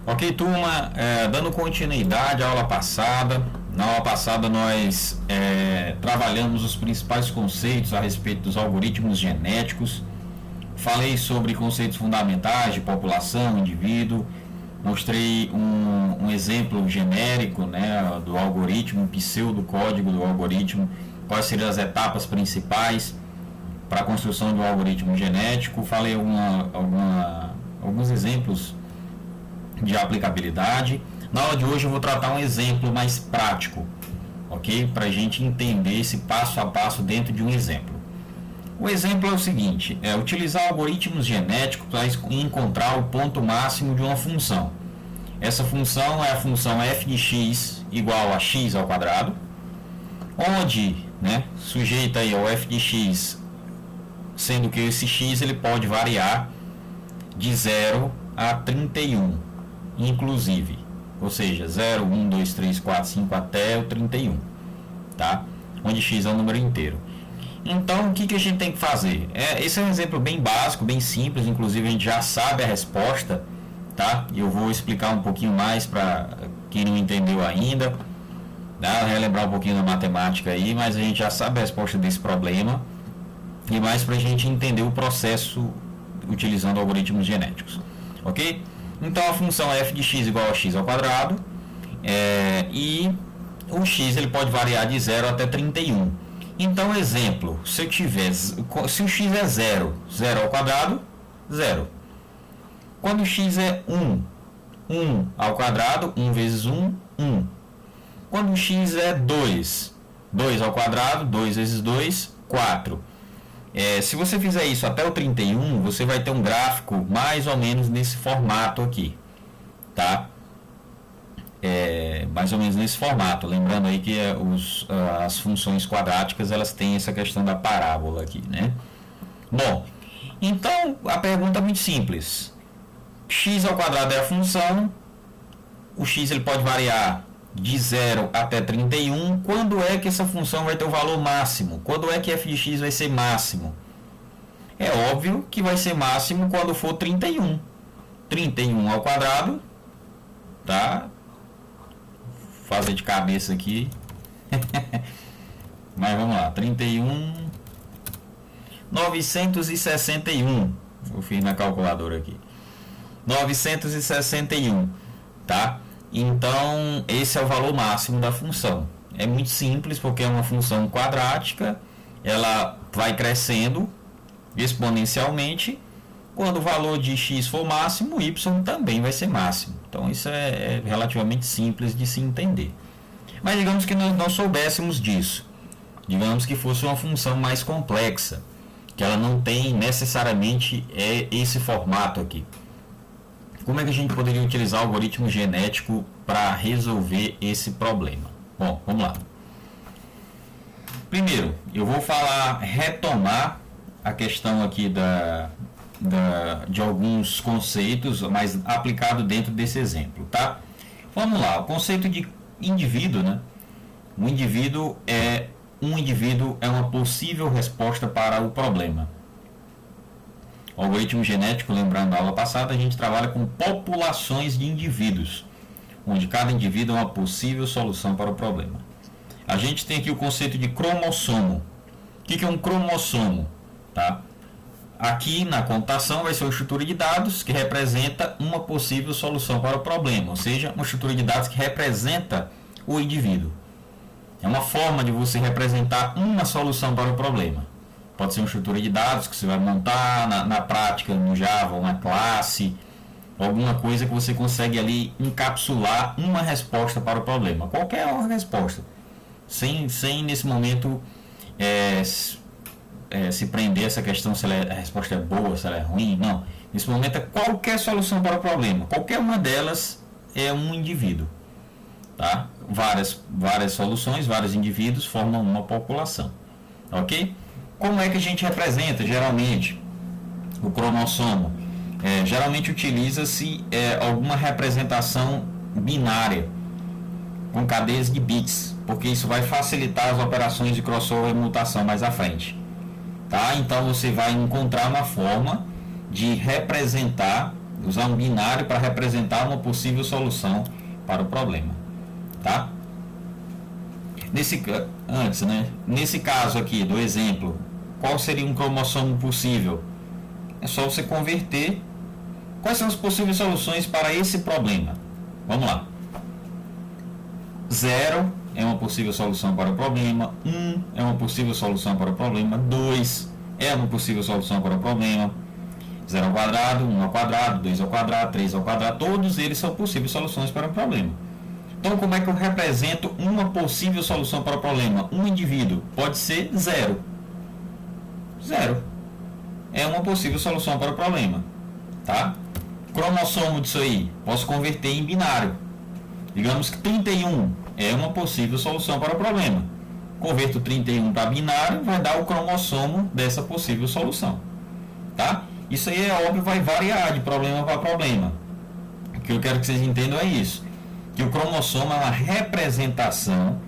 Ok, turma, dando continuidade à aula passada. Na aula passada nós trabalhamos os principais conceitos a respeito dos algoritmos genéticos. Falei sobre conceitos fundamentais de população, indivíduo. Mostrei um exemplo genérico, né, do algoritmo, um pseudocódigo do algoritmo, quais seriam as etapas principais para a construção de um algoritmo genético. Falei alguns exemplos de aplicabilidade. Na aula de hoje eu vou tratar um exemplo mais prático, ok? Para a gente entender esse passo a passo dentro de um exemplo. O exemplo é o seguinte: utilizar algoritmos genéticos para encontrar o ponto máximo de uma função. Essa função é a função f de x igual a x ao quadrado, onde, né, sujeita aí ao f de x, sendo que esse x ele pode variar de 0 a 31, inclusive, ou seja, 0, 1, 2, 3, 4, 5 até o 31, tá? Onde x é um número inteiro. Então, o que a gente tem que fazer? Esse é um exemplo bem básico, bem simples, inclusive a gente já sabe a resposta, tá? E eu vou explicar um pouquinho mais para quem não entendeu ainda, tá? Relembrar um pouquinho da matemática aí, mas a gente já sabe a resposta desse problema, e mais para a gente entender o processo utilizando algoritmos genéticos, ok? Então a função f de x igual a x ao quadrado, e o x ele pode variar de 0 até 31. Então, exemplo, se o x é 0, 0 ao quadrado, 0. Quando o x é 1, 1 ao quadrado, 1 vezes 1, 1. Quando o x é 2, 2 ao quadrado, 2 vezes 2, 4. Se você fizer isso até o 31, você vai ter um gráfico mais ou menos nesse formato aqui, tá? Mais ou menos nesse formato. Lembrando aí que as funções quadráticas elas têm essa questão da parábola aqui, né? Bom, então a pergunta é muito simples. X ao quadrado é a função. O x ele pode variar de 0 até 31. Quando é que essa função vai ter o valor máximo? Quando é que f de x vai ser máximo? É óbvio que vai ser máximo quando for 31. 31 ao quadrado, tá? Vou fazer de cabeça aqui. Mas vamos lá, 31, 961. Eu fiz na calculadora aqui. 961, tá? Então, esse é o valor máximo da função. É muito simples, porque é uma função quadrática, ela vai crescendo exponencialmente. Quando o valor de x for máximo, y também vai ser máximo. Então, isso é relativamente simples de se entender. Mas digamos que nós não soubéssemos disso. Digamos que fosse uma função mais complexa, que ela não tem necessariamente esse formato aqui. Como é que a gente poderia utilizar o algoritmo genético para resolver esse problema? Bom, vamos lá. Primeiro, eu vou retomar a questão aqui de alguns conceitos, mas aplicado dentro desse exemplo, tá? Vamos lá, o conceito de indivíduo, né? Um indivíduo é uma possível resposta para o problema. O algoritmo genético, lembrando da aula passada, a gente trabalha com populações de indivíduos, onde cada indivíduo é uma possível solução para o problema. A gente tem aqui o conceito de cromossomo. O que é um cromossomo? Tá? Aqui na computação vai ser uma estrutura de dados que representa uma possível solução para o problema, ou seja, uma estrutura de dados que representa o indivíduo. É uma forma de você representar uma solução para o problema. Pode ser uma estrutura de dados que você vai montar na prática, no Java, uma classe, alguma coisa que você consegue ali encapsular uma resposta para o problema. Qualquer resposta. Sem nesse momento se prender essa questão se a resposta é boa, se ela é ruim. Não. Nesse momento é qualquer solução para o problema. Qualquer uma delas é um indivíduo. Tá? Várias soluções, vários indivíduos formam uma população. Ok? Como é que a gente representa geralmente o cromossomo? Geralmente utiliza-se alguma representação binária com cadeias de bits, porque isso vai facilitar as operações de crossover e mutação mais à frente. Tá? Então você vai encontrar uma forma de representar usar um binário para representar uma possível solução para o problema, tá? Nesse caso aqui do exemplo, qual seria um cromossomo possível? É só você converter. Quais são as possíveis soluções para esse problema? Vamos lá. 0 é uma possível solução para o problema. 1 é uma possível solução para o problema. 2 é uma possível solução para o problema. 0 ao quadrado, 1 ao quadrado, 2 ao quadrado, 3 ao quadrado. Todos eles são possíveis soluções para o problema. Então, como é que eu represento uma possível solução para o problema? Um indivíduo pode ser 0. 0 é uma possível solução para o problema, tá? Cromossomo disso aí, posso converter em binário. Digamos que 31 é uma possível solução para o problema. Converto 31 para binário, vai dar o cromossomo dessa possível solução, tá? Isso aí é óbvio, vai variar de problema para problema. O que eu quero que vocês entendam é isso, que o cromossomo é uma representação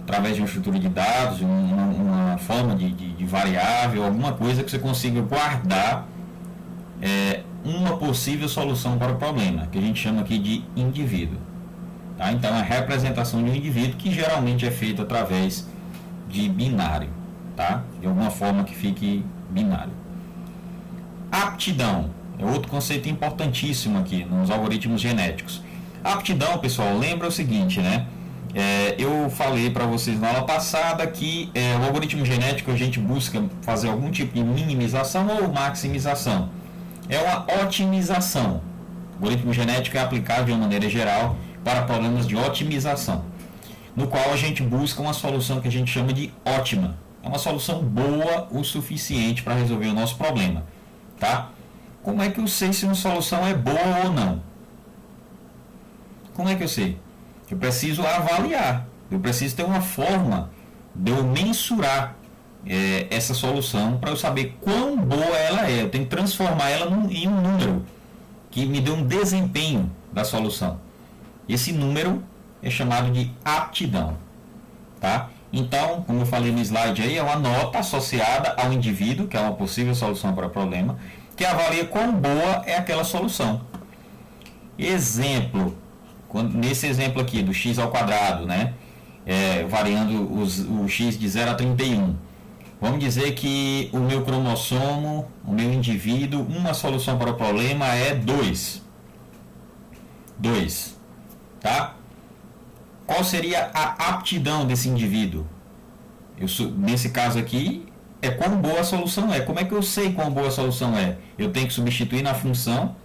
através de uma estrutura de dados, uma forma de variável, alguma coisa que você consiga guardar uma possível solução para o problema, que a gente chama aqui de indivíduo. Tá? Então, é a representação de um indivíduo que geralmente é feita através de binário, tá? De alguma forma que fique binário. Aptidão é outro conceito importantíssimo aqui nos algoritmos genéticos. Aptidão, pessoal, lembra o seguinte, né? Eu falei para vocês na aula passada que o algoritmo genético a gente busca fazer algum tipo de minimização ou maximização. É uma otimização. O algoritmo genético é aplicado de uma maneira geral para problemas de otimização, no qual a gente busca uma solução que a gente chama de ótima. É uma solução boa o suficiente para resolver o nosso problema, tá? Como é que eu sei se uma solução é boa ou não? Como é que eu sei? Eu preciso avaliar, eu preciso ter uma forma de eu mensurar essa solução para eu saber quão boa ela é. Eu tenho que transformar ela em um número que me dê um desempenho da solução. Esse número é chamado de aptidão, tá? Então, como eu falei no slide aí, é uma nota associada ao indivíduo, que é uma possível solução para o problema, que avalia quão boa é aquela solução. Exemplo, nesse exemplo aqui do x ao quadrado, né? Variando o x de 0 a 31. Vamos dizer que o meu cromossomo, o meu indivíduo, uma solução para o problema é 2. 2. Tá? Qual seria a aptidão desse indivíduo? Nesse caso aqui, é quão boa a solução é. Como é que eu sei quão boa a solução é? Eu tenho que substituir na função,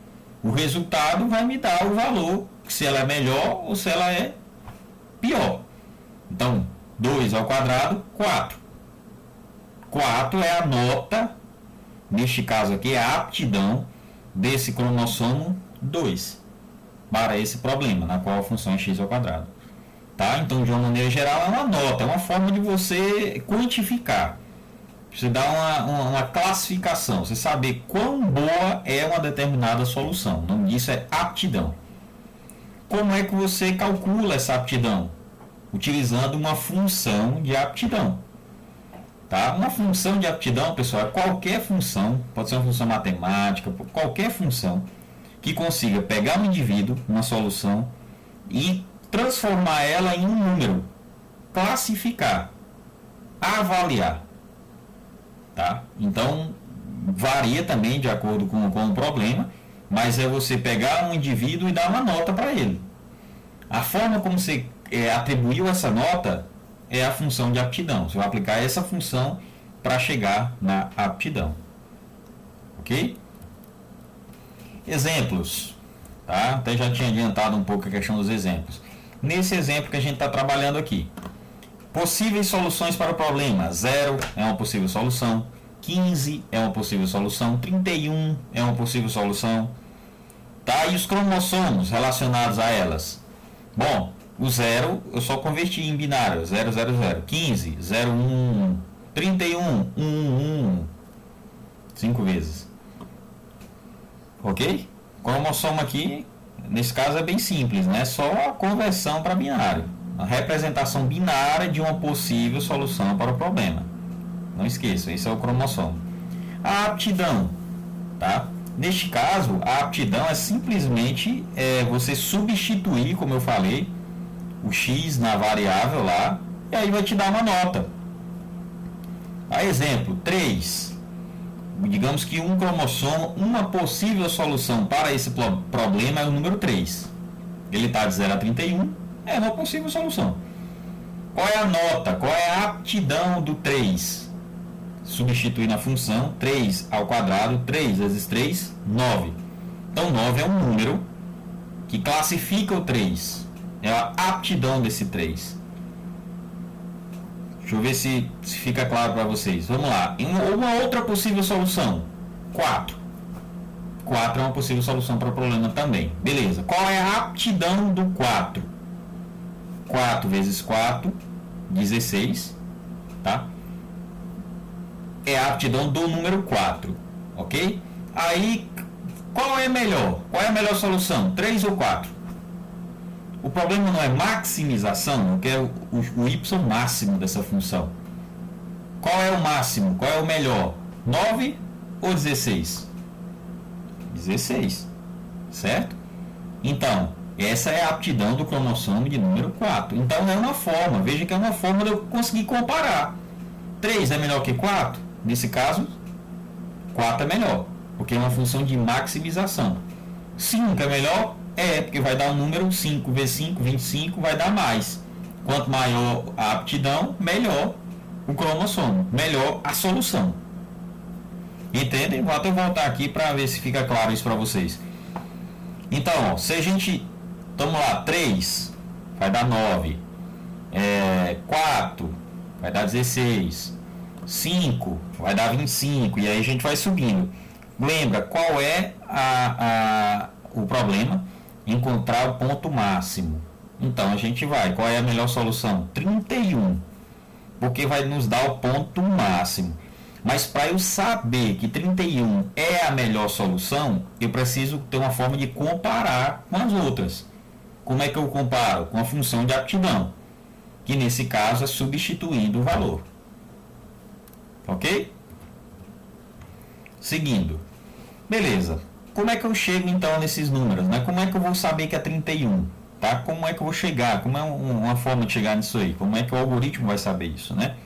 o resultado vai me dar o valor, se ela é melhor ou se ela é pior. Então, 2 ao quadrado, 4. 4 é a nota, neste caso aqui, é a aptidão desse cromossomo 2 para esse problema, na qual a função é x ao quadrado. Tá? Então, de uma maneira geral, é uma nota, é uma forma de você quantificar. Você dá uma classificação, você saber quão boa é uma determinada solução. O nome disso é aptidão. Como é que você calcula essa aptidão? Utilizando uma função de aptidão. Tá? Uma função de aptidão, pessoal, é qualquer função, pode ser uma função matemática, qualquer função que consiga pegar um indivíduo, uma solução, e transformar ela em um número, classificar, avaliar. Tá? Então, varia também de acordo com o problema, mas é você pegar um indivíduo e dar uma nota para ele. A forma como você atribuiu essa nota é a função de aptidão. Você vai aplicar essa função para chegar na aptidão. Ok? Exemplos. Tá? Até já tinha adiantado um pouco a questão dos exemplos. Nesse exemplo que a gente está trabalhando aqui. Possíveis soluções para o problema. 0 é uma possível solução. 15 é uma possível solução. 31 é uma possível solução. Tá? E os cromossomos relacionados a elas? Bom, o 0 eu só converti em binário. 0, 0, 0. 15, 0, 1, 1. 31, 1, 1. 5 vezes. Ok? Cromossomo aqui, nesse caso é bem simples, né? Só a conversão para binário. A representação binária de uma possível solução para o problema. Não esqueça, esse é o cromossomo. A aptidão, tá? Neste caso, a aptidão é simplesmente você substituir, como eu falei, o x na variável lá, e aí vai te dar uma nota. A exemplo, 3. Digamos que um cromossomo, uma possível solução para esse problema é o número 3. Ele está de 0 a 31, é uma possível solução. Qual é a nota? Qual é a aptidão do 3? Substituir na função 3 ao quadrado, 3 vezes 3, 9. Então 9 é um número que classifica o 3. É a aptidão desse 3. Deixa eu ver se fica claro para vocês. Vamos lá. Uma outra possível solução. 4. 4 é uma possível solução para o problema também. Beleza. Qual é a aptidão do 4? 4 vezes 4, 16. Tá? É a aptidão do número 4. Ok? Aí, qual é melhor? Qual é a melhor solução? 3 ou 4? O problema não é maximização, eu quero o y máximo dessa função. Qual é o máximo? Qual é o melhor? 9 ou 16? 16. Certo? Então, essa é a aptidão do cromossomo de número 4. Então, é uma forma. Veja que é uma forma de eu conseguir comparar. 3 é melhor que 4? Nesse caso, 4 é melhor, porque é uma função de maximização. 5 é melhor? Porque vai dar um número 5 vezes 5, 25, vai dar mais. Quanto maior a aptidão, melhor o cromossomo, melhor a solução. Entendem? Vou até voltar aqui para ver se fica claro isso para vocês. Então, ó, se a gente, vamos lá, 3 vai dar 9, 4 vai dar 16, 5 vai dar 25, e aí a gente vai subindo. Lembra qual é o problema? Encontrar o ponto máximo. Então a gente vai, qual é a melhor solução? 31, porque vai nos dar o ponto máximo. Mas para eu saber que 31 é a melhor solução, eu preciso ter uma forma de comparar com as outras. Como é que eu comparo? Com a função de aptidão, que nesse caso é substituindo o valor. Ok? Seguindo. Beleza. Como é que eu chego então nesses números? Né? Como é que eu vou saber que é 31? Tá? Como é que eu vou chegar? Como é uma forma de chegar nisso aí? Como é que o algoritmo vai saber isso? Né?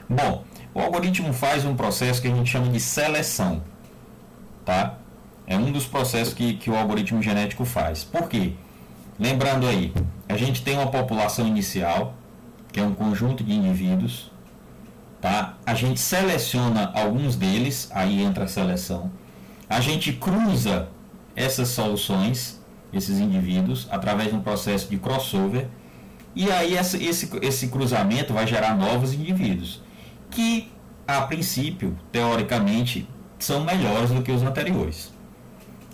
Bom, o algoritmo faz um processo que a gente chama de seleção. Tá? É um dos processos que o algoritmo genético faz. Por quê? Lembrando aí, a gente tem uma população inicial, que é um conjunto de indivíduos. Tá? A gente seleciona alguns deles, aí entra a seleção. A gente cruza essas soluções, esses indivíduos, através de um processo de crossover, e aí esse cruzamento vai gerar novos indivíduos, que, a princípio, teoricamente, são melhores do que os anteriores.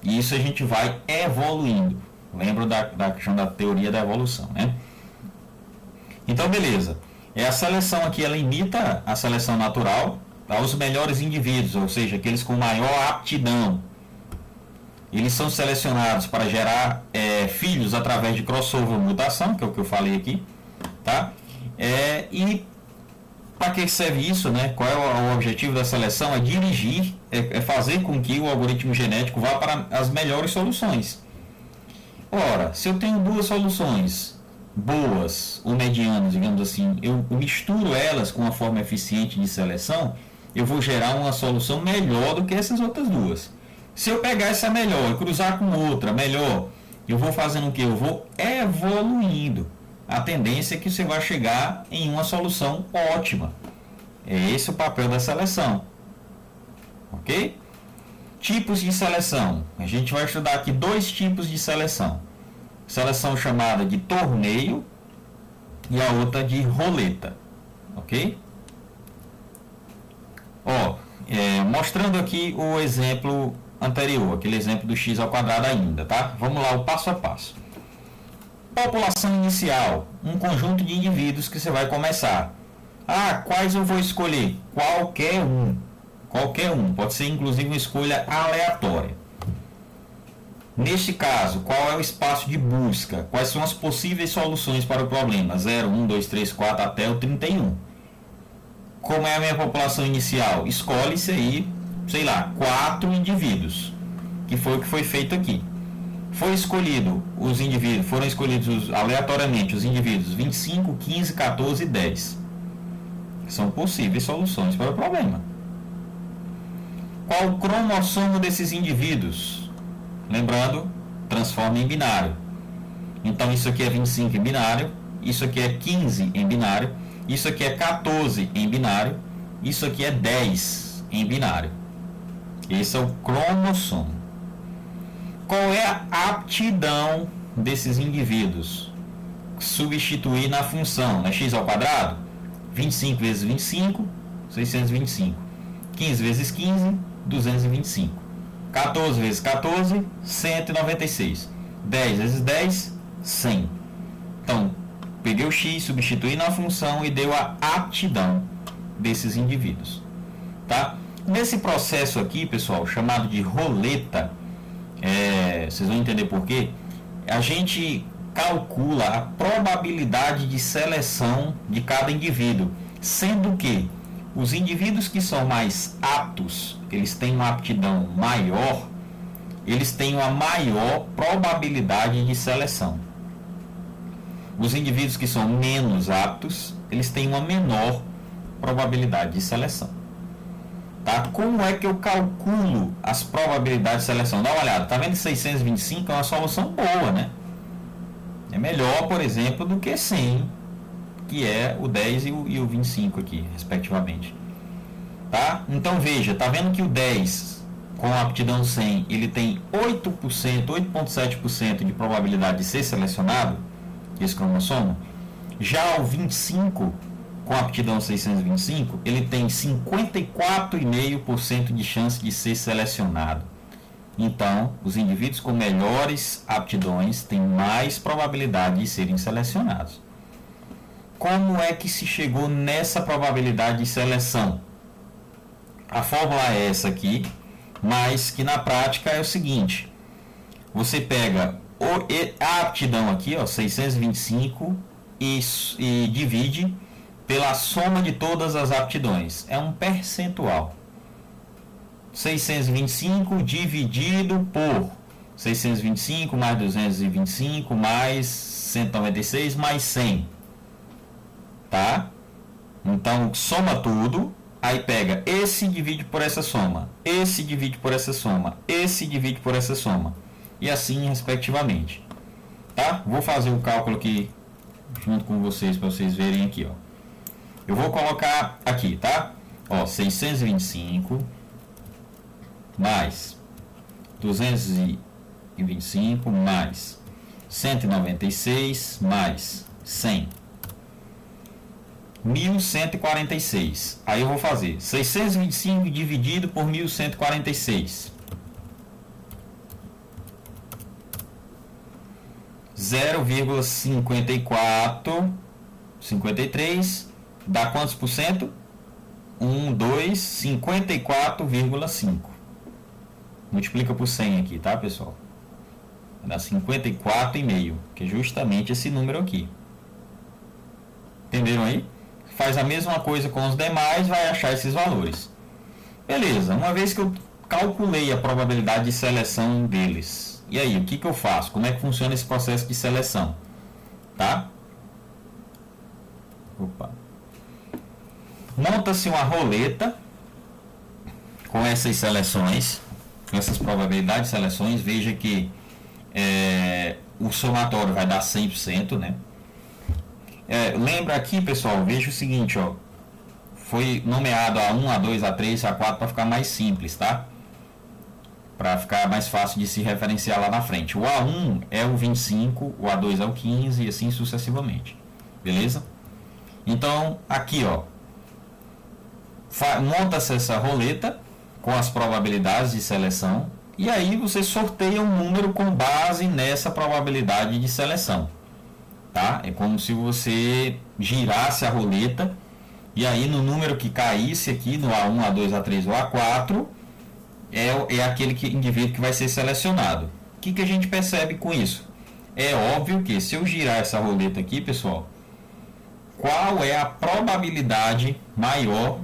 E isso a gente vai evoluindo. Lembra da questão da teoria da evolução, né? Então, beleza. A seleção aqui, ela imita a seleção natural aos melhores indivíduos, ou seja, aqueles com maior aptidão. Eles são selecionados para gerar filhos através de crossover mutação, que é o que eu falei aqui, tá? E para que serve isso, né? Qual é o objetivo da seleção? É dirigir, fazer com que o algoritmo genético vá para as melhores soluções. Ora, se eu tenho duas soluções boas ou medianas, digamos assim, eu misturo elas com uma forma eficiente de seleção, eu vou gerar uma solução melhor do que essas outras duas. Se eu pegar essa melhor e cruzar com outra melhor, eu vou fazendo o que? Eu vou evoluindo. A tendência é que você vai chegar em uma solução ótima. É esse o papel da seleção. Ok? Tipos de seleção. A gente vai estudar aqui dois tipos de seleção. Seleção chamada de torneio e a outra de roleta. Ok? Mostrando aqui o exemplo anterior, aquele exemplo do x ao quadrado ainda, tá? Vamos lá, o passo a passo. População inicial, um conjunto de indivíduos que você vai começar. Quais eu vou escolher? Qualquer um. Qualquer um, pode ser inclusive uma escolha aleatória. Neste caso, qual é o espaço de busca? Quais são as possíveis soluções para o problema? 0, 1, 2, 3, 4 até o 31. Como é a minha população inicial? Escolhe-se aí, sei lá, 4 indivíduos. que foi o que foi feito aqui. Foram escolhidos aleatoriamente os indivíduos 25, 15, 14 e 10. São possíveis soluções para o problema. Qual o cromossomo desses indivíduos? Lembrando, transforma em binário. Então isso aqui é 25 em binário, isso aqui é 15 em binário, isso aqui é 14 em binário, isso aqui é 10 em binário. Esse é o cromossomo. Qual é a aptidão desses indivíduos? Substituir na função, né? X ao quadrado, 25 vezes 25, 625. 15 vezes 15, 225. 14 vezes 14, 196. 10 vezes 10, 100. Então, peguei o X, substituí na função e deu a aptidão desses indivíduos. Tá? Nesse processo aqui, pessoal, chamado de roleta, vocês vão entender por quê. A gente calcula a probabilidade de seleção de cada indivíduo, sendo que os indivíduos que são mais aptos, eles têm uma aptidão maior, eles têm uma maior probabilidade de seleção. Os indivíduos que são menos aptos, eles têm uma menor probabilidade de seleção. Tá? Como é que eu calculo as probabilidades de seleção? Dá uma olhada, tá vendo? 625 é uma solução boa, né? É melhor, por exemplo, do que 100, que é o 10 e o 25 aqui, respectivamente. Tá? Então veja, tá vendo que o 10 com a aptidão 100, ele tem 8%, 8,7% de probabilidade de ser selecionado, esse cromossomo. Já o 25 com a aptidão 625, ele tem 54,5% de chance de ser selecionado. Então, os indivíduos com melhores aptidões têm mais probabilidade de serem selecionados. Como é que se chegou nessa probabilidade de seleção? A fórmula é essa aqui, mas que na prática é o seguinte: você pega a aptidão aqui, ó, 625, e divide pela soma de todas as aptidões. É um percentual. 625 dividido por 625 mais 225 mais 196 mais 100. Tá? Então, soma tudo. Aí pega esse divide por essa soma. Esse divide por essa soma. Esse divide por essa soma. E assim, respectivamente. Tá? Vou fazer o cálculo aqui junto com vocês, para vocês verem aqui, ó. Eu vou colocar aqui, tá? Ó, 625 mais 225 mais 196 mais 100. 1146. Aí eu vou fazer 625 dividido por 1146. 0,53 dá quantos por cento? 54,5. Multiplica por 100 aqui, tá, pessoal? Dá 54,5, que é justamente esse número aqui. Entenderam aí? Faz a mesma coisa com os demais, vai achar esses valores. Beleza, uma vez que eu calculei a probabilidade de seleção deles, e aí, o que eu faço? Como é que funciona esse processo de seleção? Tá? Opa. Monta-se uma roleta com essas seleções, com essas probabilidades de seleções. Veja que o somatório vai dar 100%, né? Lembra aqui, pessoal, veja o seguinte, ó, foi nomeado A1, A2, A3, A4 para ficar mais simples, tá? Para ficar mais fácil de se referenciar lá na frente. O A1 é o 25, o A2 é o 15 e assim sucessivamente. Beleza? Então, aqui, ó, monta-se essa roleta com as probabilidades de seleção e aí você sorteia um número com base nessa probabilidade de seleção. Tá? É como se você girasse a roleta e aí no número que caísse aqui, no A1, A2, A3 ou A4, é aquele indivíduo que vai ser selecionado. O que a gente percebe com isso? É óbvio que se eu girar essa roleta aqui, pessoal, qual é a probabilidade maior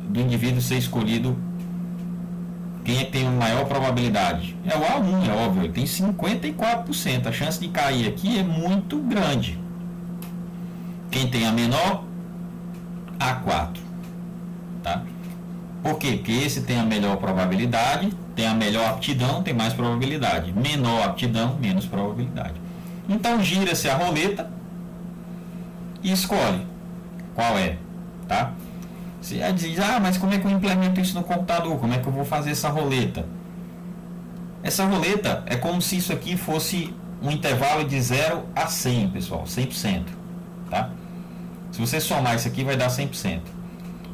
do indivíduo ser escolhido Quem é que tem a maior probabilidade? É o A1, é óbvio, ele tem 54%. A chance de cair aqui é muito grande. Quem tem a menor? A4. Tá? Por quê? Porque esse tem a melhor probabilidade, tem a melhor aptidão, tem mais probabilidade. Menor aptidão, menos probabilidade. Então gira-se a roleta e escolhe qual é. Tá? Você diz, mas como é que eu implemento isso no computador? Como é que eu vou fazer essa roleta? Essa roleta é como se isso aqui fosse um intervalo de 0 a 100, pessoal, 100%. Tá? Se você somar isso aqui, vai dar 100%.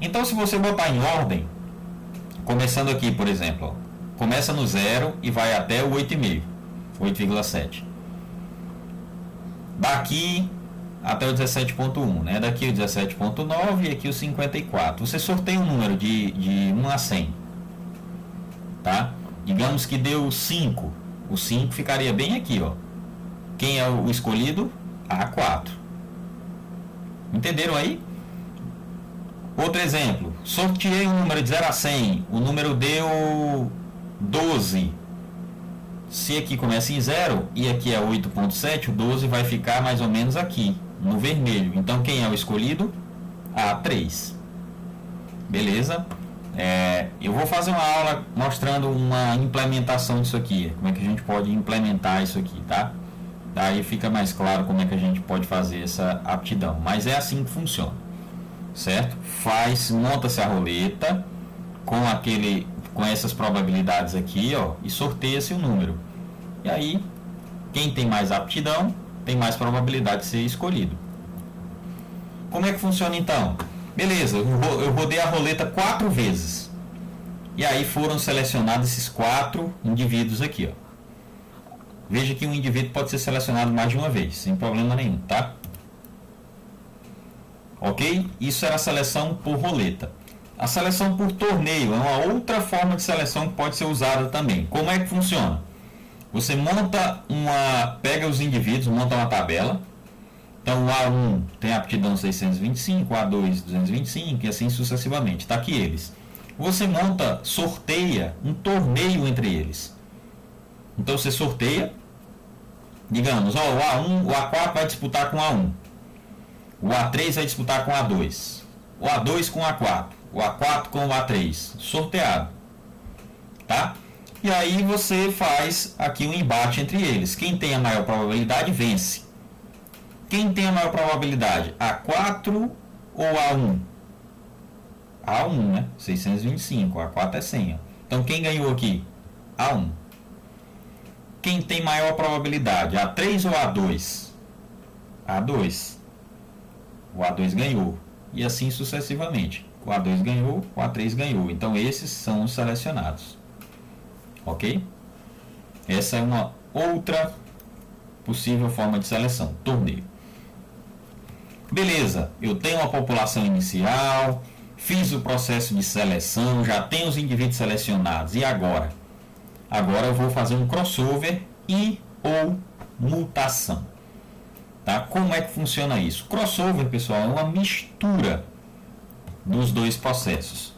Então, se você botar em ordem, começando aqui, por exemplo, começa no 0 e vai até o 8,5, 8,7. Daqui até o 17.1, né? Daqui o 17.9 e aqui o 54. Você sorteia um número de 1 a 100. Tá? Digamos que deu 5. O 5 ficaria bem aqui, ó. Quem é o escolhido? A4. Entenderam aí? Outro exemplo. Sorteei um número de 0 a 100. O número deu 12. Se aqui começa em 0 e aqui é 8.7, o 12 vai ficar mais ou menos aqui, no vermelho. Então quem é o escolhido? A3. Beleza? Eu vou fazer uma aula mostrando uma implementação disso aqui. Como é que a gente pode implementar isso aqui, tá? Daí fica mais claro como é que a gente pode fazer essa aptidão. Mas é assim que funciona. Certo? Monta-se a roleta com essas probabilidades aqui, ó, e sorteia-se o número. E aí, quem tem mais aptidão, tem mais probabilidade de ser escolhido. Como é que funciona então? Beleza, eu rodei a roleta 4 vezes. E aí foram selecionados esses 4 indivíduos aqui, ó. Veja que um indivíduo pode ser selecionado mais de uma vez, sem problema nenhum, tá? Ok? Isso era a seleção por roleta. A seleção por torneio é uma outra forma de seleção que pode ser usada também. Como é que funciona? Você pega os indivíduos, monta uma tabela. Então o A1 tem aptidão 625, o A2 225 e assim sucessivamente. Está aqui eles. Você sorteia um torneio entre eles. Então você sorteia, digamos, o A1, o A4 vai disputar com o A1. O A3 vai disputar com o A2. O A2 com o A4. O A4 com o A3. Sorteado. Tá? E aí você faz aqui um embate entre eles. Quem tem a maior probabilidade vence. Quem tem a maior probabilidade? A4 ou A1? A1, né? 625. A4 é 100. Ó. Então quem ganhou aqui? A1. Quem tem maior probabilidade? A3 ou A2? A2. O A2 ganhou. E assim sucessivamente. O A2 ganhou, o A3 ganhou. Então esses são os selecionados. Ok? Essa é uma outra possível forma de seleção. Torneio. Beleza. Eu tenho uma população inicial. Fiz o processo de seleção. Já tenho os indivíduos selecionados. E agora? Agora eu vou fazer um crossover ou mutação. Tá? Como é que funciona isso? Crossover, pessoal, é uma mistura dos dois processos,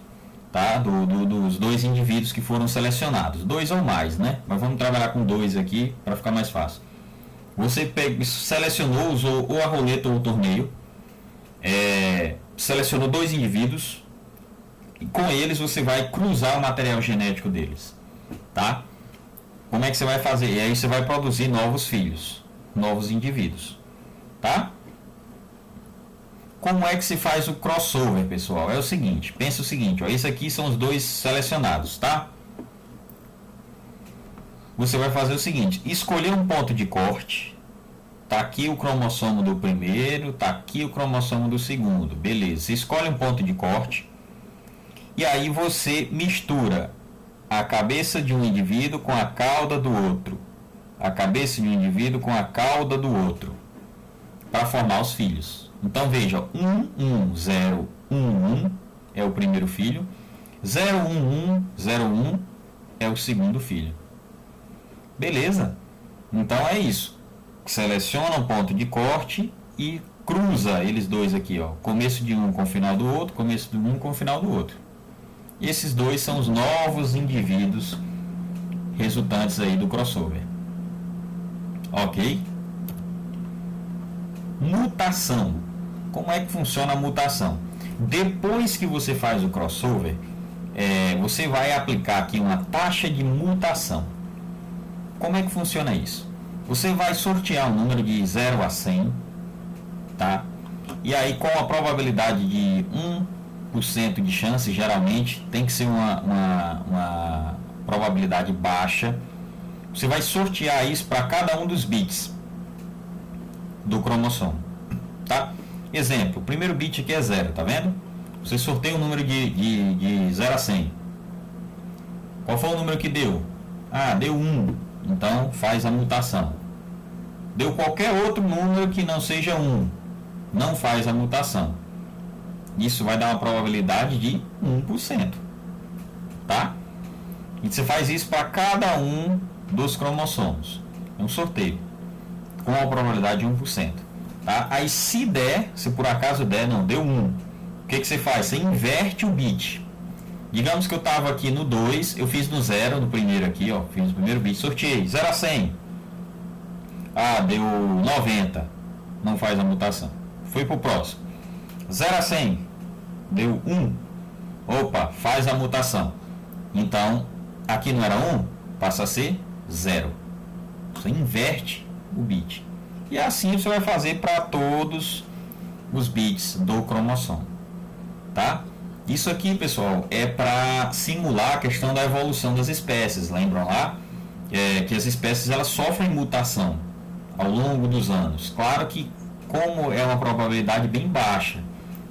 tá? Dos dois indivíduos que foram selecionados, 2 ou mais, né? Mas vamos trabalhar com 2 aqui para ficar mais fácil. Você selecionou, usou ou a roleta ou o torneio, selecionou 2 indivíduos e com eles você vai cruzar o material genético deles, tá? Como é que você vai fazer? E aí você vai produzir novos filhos, novos indivíduos, tá? Como é que se faz o crossover, pessoal? É o seguinte, pensa o seguinte, ó, esse aqui são os 2 selecionados, tá? Você vai fazer o seguinte, escolher um ponto de corte, tá aqui o cromossomo do primeiro, tá aqui o cromossomo do segundo, beleza, você escolhe um ponto de corte, e aí você mistura a cabeça de um indivíduo com a cauda do outro, a cabeça de um indivíduo com a cauda do outro, para formar os filhos. Então veja, 11011 é o primeiro filho, 01101 é o segundo filho. Beleza? Então é isso. Seleciona um ponto de corte e cruza eles dois aqui, ó. Começo de um com o final do outro, começo de um com o final do outro. Esses dois são os novos indivíduos resultantes aí do crossover. Ok? Mutação. Como é que funciona a mutação? Depois que você faz o crossover, você vai aplicar aqui uma taxa de mutação. Como é que funciona isso? Você vai sortear um número de 0 a 100, tá? E aí, com a probabilidade de 1% de chance, geralmente tem que ser uma probabilidade baixa. Você vai sortear isso para cada um dos bits do cromossomo, tá? Exemplo, o primeiro bit aqui é 0, tá vendo? Você sorteia o número de 0 a 100. Qual foi o número que deu? Ah, deu 1. Então faz a mutação. Deu qualquer outro número que não seja 1. Não faz a mutação. Isso vai dar uma probabilidade de 1%. Tá? E você faz isso para cada um dos cromossomos. É um sorteio. Com a probabilidade de 1%. Tá? Aí se por acaso der, não, deu 1. O que você faz? Você inverte o bit. Digamos que eu estava aqui no 2, eu fiz no 0, no primeiro aqui, ó, fiz o primeiro bit, sorteei, 0 a 100. Ah, deu 90. Não faz a mutação. Foi pro próximo. 0 a 100. Deu 1. Opa, faz a mutação. Então, aqui não era 1, passa a ser 0. Você inverte o bit. E assim você vai fazer para todos os bits do cromossomo. Tá? Isso aqui, pessoal, é para simular a questão da evolução das espécies. Lembram lá? Que as espécies elas sofrem mutação ao longo dos anos. Claro que, como é uma probabilidade bem baixa,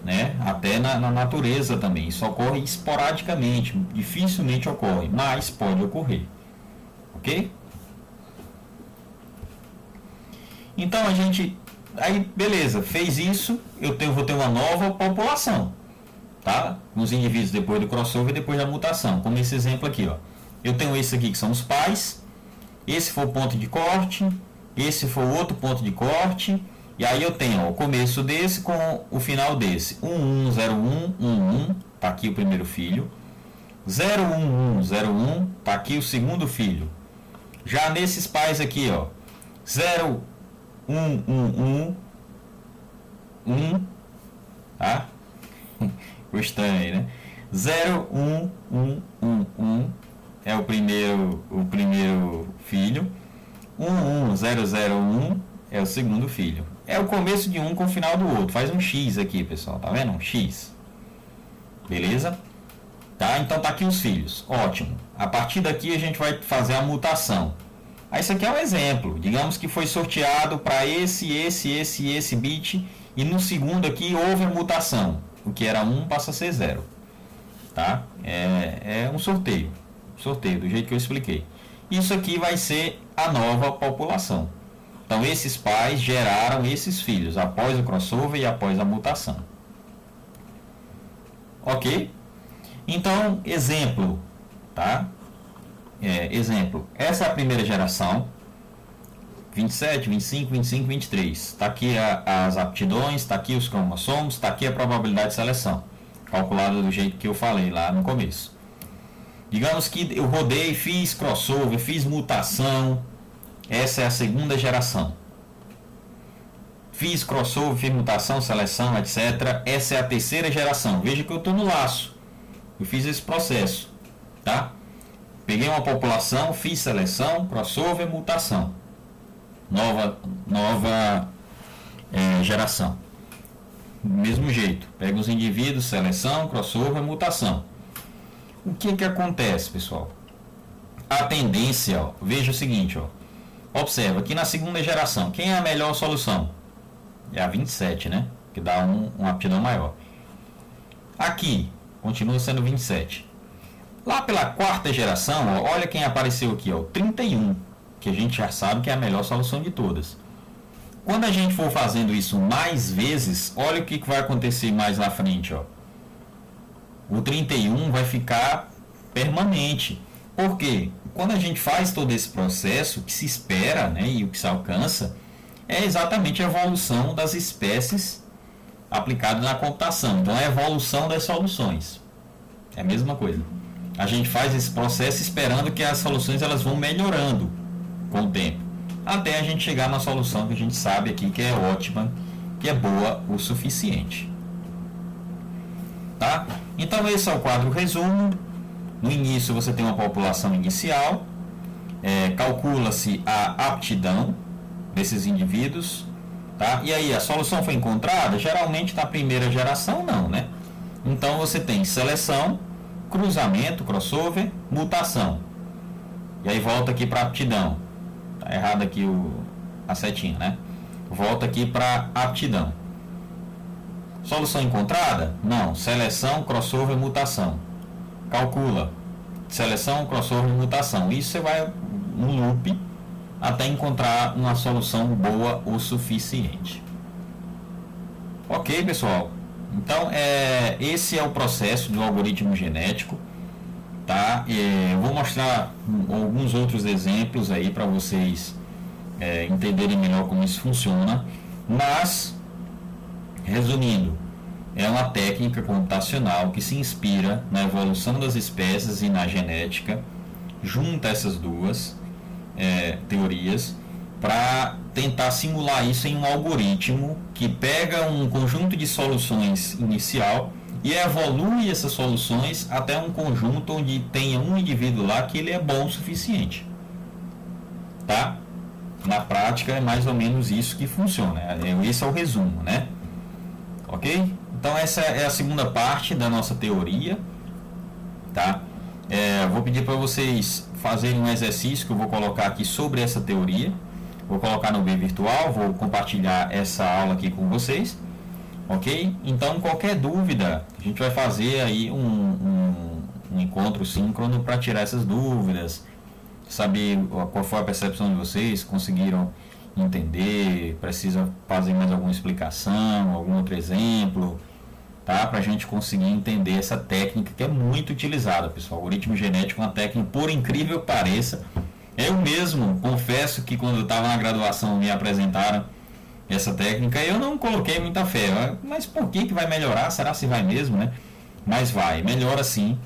né? Até na natureza também. Isso ocorre esporadicamente, dificilmente ocorre, mas pode ocorrer. Ok? Então a gente... Aí, beleza, fez isso, vou ter uma nova população. Tá? Nos indivíduos depois do crossover e depois da mutação. Como esse exemplo aqui, ó. Eu tenho esse aqui que são os pais. Esse foi o ponto de corte. Esse foi o outro ponto de corte. E aí eu tenho ó, o começo desse com o final desse. 110111. Tá aqui o primeiro filho. 01101. Tá aqui o segundo filho. Já nesses pais aqui, ó. 0111. Tá? Estranho aí, né? 01111 é o primeiro filho. 11001 é o segundo filho. É o começo de um com o final do outro. Faz um X aqui, pessoal. Tá vendo? Um X. Beleza? Tá? Então tá aqui os filhos. Ótimo. A partir daqui a gente vai fazer a mutação. Aí isso aqui é um exemplo. Digamos que foi sorteado para esse bit. E no segundo aqui houve a mutação. O que era 1 passa a ser 0. Tá? É um sorteio. Sorteio, do jeito que eu expliquei. Isso aqui vai ser a nova população. Então, esses pais geraram esses filhos após o crossover e após a mutação. Ok? Então, exemplo. Tá? Exemplo. Essa é a primeira geração. 27, 25, 25, 23. Está aqui as aptidões, está aqui os cromossomos, está aqui a probabilidade de seleção, calculada do jeito que eu falei lá no começo. Digamos que eu rodei, fiz crossover, fiz mutação. Essa é a segunda geração. Fiz crossover, fiz mutação, seleção, etc. Essa é a terceira geração. Veja que eu estou no laço. Eu fiz esse processo. Tá? Peguei uma população, fiz seleção, crossover, mutação. Nova geração. Do mesmo jeito. Pega os indivíduos, seleção, crossover, mutação. O que acontece, pessoal? A tendência, ó, veja o seguinte, ó. Observa que na segunda geração, quem é a melhor solução? É a 27, né? Que dá uma aptidão maior. Aqui, continua sendo 27. Lá pela quarta geração, ó, olha quem apareceu aqui, ó, 31. Que a gente já sabe que é a melhor solução de todas. Quando a gente for fazendo isso mais vezes, olha o que vai acontecer mais na frente, ó. O 31 vai ficar permanente. Por quê? Quando a gente faz todo esse processo, o que se espera, né, e o que se alcança, é exatamente a evolução das espécies aplicada na computação. Então, é a evolução das soluções. É a mesma coisa. A gente faz esse processo esperando que as soluções elas vão melhorando com o tempo, até a gente chegar na solução que a gente sabe aqui que é ótima, que é boa o suficiente. Tá? Então esse é o quadro resumo. No início você tem uma população inicial, calcula-se a aptidão desses indivíduos, tá? E aí a solução foi encontrada? Geralmente na primeira geração não, né? Então você tem seleção, cruzamento, crossover, mutação. E aí volta aqui para aptidão. Tá errado aqui a setinha, né? Volta aqui para aptidão. Solução encontrada? Não. Seleção, crossover, mutação. Calcula. Seleção, crossover, mutação. Isso você vai no loop até encontrar uma solução boa o suficiente. Ok, pessoal? Então, esse é o processo do algoritmo genético. Tá? Eu vou mostrar alguns outros exemplos aí para vocês entenderem melhor como isso funciona. Mas, resumindo, é uma técnica computacional que se inspira na evolução das espécies e na genética, junta essas duas teorias para tentar simular isso em um algoritmo que pega um conjunto de soluções inicial e evolui essas soluções até um conjunto onde tenha um indivíduo lá que ele é bom o suficiente. Tá? Na prática é mais ou menos isso que funciona. Esse é o resumo, né? Ok? Então essa é a segunda parte da nossa teoria. Tá? Vou pedir para vocês fazerem um exercício que eu vou colocar aqui sobre essa teoria. Vou colocar no B virtual, vou compartilhar essa aula aqui com vocês. Ok? Então qualquer dúvida, a gente vai fazer aí um encontro síncrono para tirar essas dúvidas, saber qual foi a percepção de vocês, conseguiram entender, precisa fazer mais alguma explicação, algum outro exemplo, tá? Para a gente conseguir entender essa técnica que é muito utilizada, pessoal. O algoritmo genético é uma técnica, por incrível que pareça. Eu mesmo confesso que quando eu estava na graduação me apresentaram essa técnica, eu não coloquei muita fé. Mas por que vai melhorar? Será se vai mesmo, né? Mas vai, melhora sim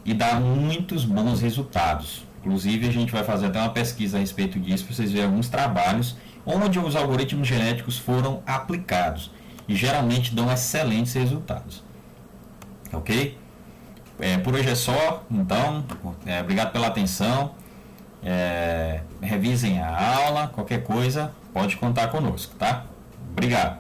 e dá muitos bons resultados. Inclusive a gente vai fazer até uma pesquisa a respeito disso para vocês verem alguns trabalhos onde os algoritmos genéticos foram aplicados e geralmente dão excelentes resultados. Ok? Por hoje é só. Então, obrigado pela atenção. Revisem a aula. Qualquer coisa pode contar conosco, tá? Obrigado.